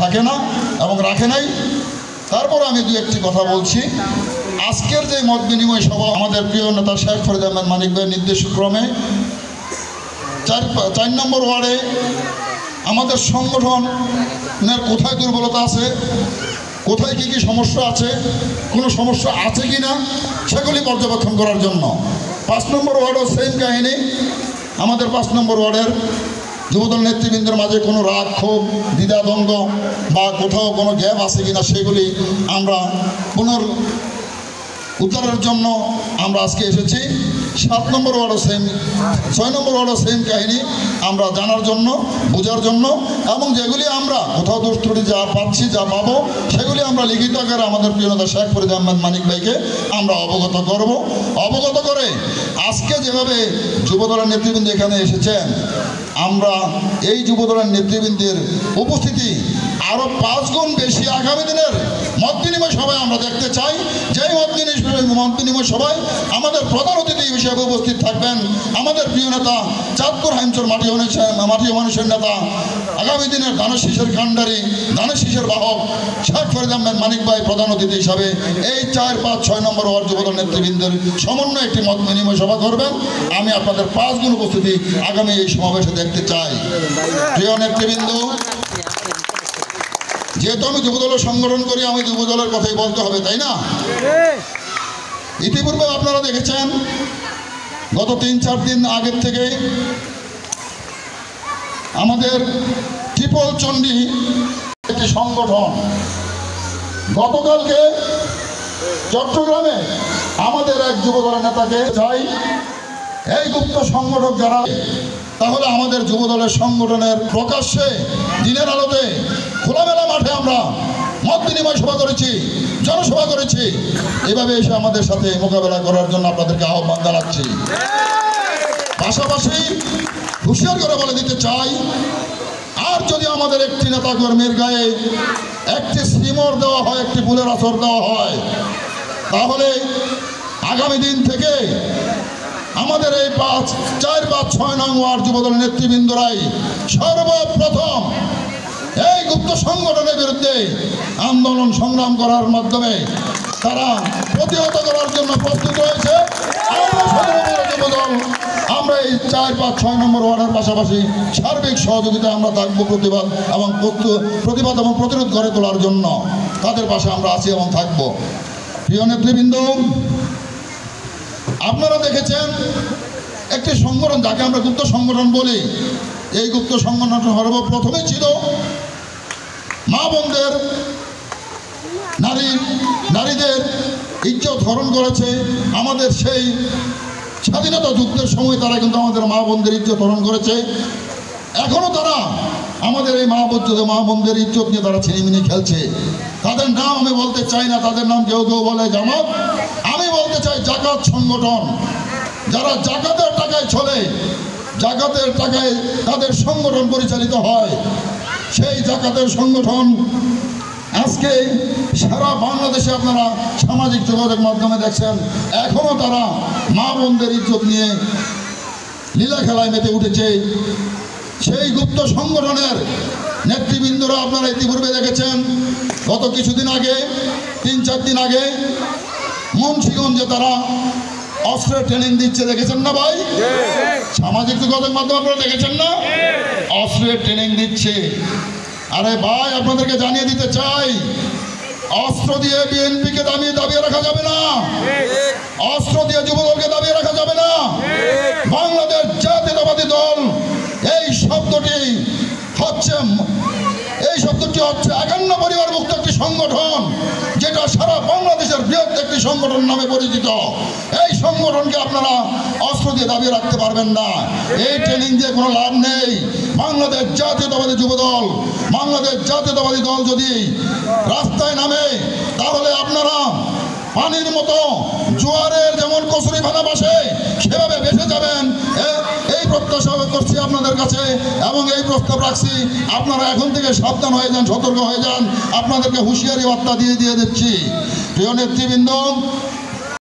থাকে না এবং রাখে নাই। তারপর আমি দু একটি কথা বলছি। আজকের যে মত বিনিময় সভা আমাদের প্রিয় নেতা শেখ ফরিদ আহমেদ মানিক ভাইয়ের নির্দেশক্রমে 4 নম্বর ওয়ার্ডে আমাদের সংগঠনের কোথায় দুর্বলতা আছে, কোথায় কী কী সমস্যা আছে, কোনো সমস্যা আছে কি না সেগুলি পর্যবেক্ষণ করার জন্য 5 নম্বর ওয়ার্ডও সেম কাহিনী। আমাদের 5 নম্বর ওয়ার্ডের যুবদল নেতৃবৃন্দের মাঝে কোনো রাগ ক্ষোভ দ্বিধাদ্বন্দ্ব বা কোথাও কোনো গ্যাপ আছে কিনা সেগুলি আমরা উদ্ধারের জন্য আমরা আজকে এসেছি। 7 নম্বর ওয়ার্ডও সেম, 6 নম্বর ওয়ার্ডও সেম কাহিনী আমরা জানার জন্য, বোঝার জন্য, এবং যেগুলি আমরা কোথাও দোষ ত্রুটি যা পাচ্ছি যা পাবো সেগুলি আমরা লিখিত আকারে আমাদের প্রিয় নেতা শেখ ফরিদ আহমেদ মানিক ভাইকে আমরা অবগত করব। অবগত করে আজকে যেভাবে যুবদলের নেতৃবৃন্দ এখানে এসেছেন, আমরা এই যুবদলের নেতৃবৃন্দের উপস্থিতি আরও 5 গুণ বেশি আগামী দিনের মত বিনিময় সভায় আমরা দেখতে চাই। যেই মত বিনিময় সভায় আমাদের প্রধান অতিথি হিসেবে উপস্থিত থাকবেন আমাদের প্রিয় নেতা চাঁদপুর হাইমচর মাটি মানুষের নেতা, আগামী দিনের ধানের শীষের কাণ্ডারি, ধানের শীষের বাহক শেখ ফরিদ আহমেদ মানিক ভাই প্রধান অতিথি হিসাবে এই 4, 5, 6 নম্বর ওয়ার্ড যুবদল নেতৃবৃন্দের সমন্বয়ে একটি মত বিনিময় সভা করবেন। আমি আপনাদের 5 গুণ উপস্থিতি আগামী এই সমাবেশে দেখতে চাই। প্রিয় নেতৃবৃন্দ, যেহেতু আমি যুবদলের সংগঠন করি, আমি যুবদলের কথাই বলতে হবে, তাই না? ইতিপূর্বে আপনারা দেখেছেন গত 3-4 দিন আগের থেকে আমাদের ট্রিপল চণ্ডী একটি সংগঠন গতকালকে চট্টগ্রামে আমাদের এক যুবদলের নেতাকে চাই এই গুপ্ত সংগঠক যারা, তাহলে আমাদের যুবদলের সংগঠনের প্রকাশ্যে দিনের আলোতে খোলামেলা মাঠে আমরা মত বিনিময় সভা করেছি, জনসভা করেছি। এভাবে এসে আমাদের সাথে মোকাবেলা করার জন্য আপনাদেরকে আহ্বান জানাচ্ছি। পাশাপাশি হুঁশিয়ার করে বলে দিতে চাই, আর যদি আমাদের একটি নেতা কর্মীর গায়ে একটি সিমর দেওয়া হয়, একটি ফুলের আছর দেওয়া হয়, তাহলে আগামী দিন থেকে আমাদের এই 4, 5, 6 নং ওয়ার্ড যুবদল নেতৃবৃন্দরাই সর্বপ্রথম এই গুপ্ত সংগঠনের বিরুদ্ধে আন্দোলন সংগ্রাম করার মাধ্যমে তারা প্রতিহত করার জন্য প্রস্তুত হয়েছে। আমরা এই 4, 5, 6 নম্বর ওয়ার্ডের পাশাপাশি সার্বিক সহযোগিতা আমরা থাকবো প্রতিবাদ এবং প্রতিরোধ গড়ে তোলার জন্য। তাদের পাশে আমরা আছি এবং থাকবো। প্রিয় নেতৃবৃন্দ, আপনারা দেখেছেন একটি সংগঠন যাকে আমরা গুপ্ত সংগঠন বলি, এই গুপ্ত সংগঠন সর্বপ্রথমে ছিল মা বোনদের, নারীদের ইজ্জত হরণ করেছে। আমাদের সেই স্বাধীনতা যুদ্ধের সময় তারা কিন্তু আমাদের মা বোনদের ইজ্জত হরণ করেছে। এখনও তারা আমাদের এই মা বোনদের ইজ্জত নিয়ে তারা ছিনিমিনি খেলছে। তাদের নাম আমি বলতে চাই না, তাদের নাম কেউ কেউ বলে জামাত, আমি বলতে চাই জাকাত সংগঠন। যারা জাকাতের টাকায় চলে, জাকাতের টাকায় তাদের সংগঠন পরিচালিত হয়, সেই জাকাতের সংগঠন আজকে সারা বাংলাদেশে আপনারা সামাজিক যোগাযোগ মাধ্যমে দেখছেন, এখনও তারা মা বোনদের ইজ্জত নিয়ে লীলা খেলায় মেতে উঠেছে। সেই গুপ্ত সংগঠনের নেতৃবৃন্দরা আপনারা ইতিপূর্বে দেখেছেন, গত কিছুদিন আগে 3-4 দিন আগে মুন্সিগঞ্জে তারা অস্ত্রের ট্রেনিং দিচ্ছে, দেখেছেন না ভাই? সামাজিক যোগাযোগ মাধ্যমে আপনারা দেখেছেন না? অস্ত্রের ট্রেনিং দিচ্ছে। আরে ভাই, আপনাদেরকে জানিয়ে দিতে চাই, অস্ত্র দিয়ে বিএনপিকে দাবিয়ে রাখা যাবে না, অস্ত্র দিয়ে যুবদলকে দাবিয়ে রাখা যাবে না। বাংলাদেশ জাতীয়তাবাদী দল এই শব্দটি হচ্ছে 51 পরিবারভুক্ত একটি সংগঠন, যেটা সারা বাংলাদেশের বৃহৎ একটি সংগঠন নামে পরিচিত। এই সংগঠনকে আপনারা অস্ত্র দিয়ে দাবিয়ে রাখতে পারবেন না। এই ট্রেনিং দিয়ে কোনো লাভ নেই। বাংলাদেশ জাতীয়তাবাদী যুবদল, বাংলাদেশ জাতীয়তাবাদী দল যদি রাস্তায় নামে, তাহলে আপনারা পানির মতো জোয়ারের যেমন কচুরি ভাঙা বাসে সেভাবে ভেসে যাবেন। এই প্রত্যাশা করছি আপনাদের কাছে এবং এই প্রস্তাব রাখছি, আপনারা এখন থেকে সাবধান হয়ে যান, সতর্ক হয়ে যান। আপনাদেরকে হুঁশিয়ারি বার্তা দিয়ে দিচ্ছি। প্রিয় নেতৃবৃন্দ,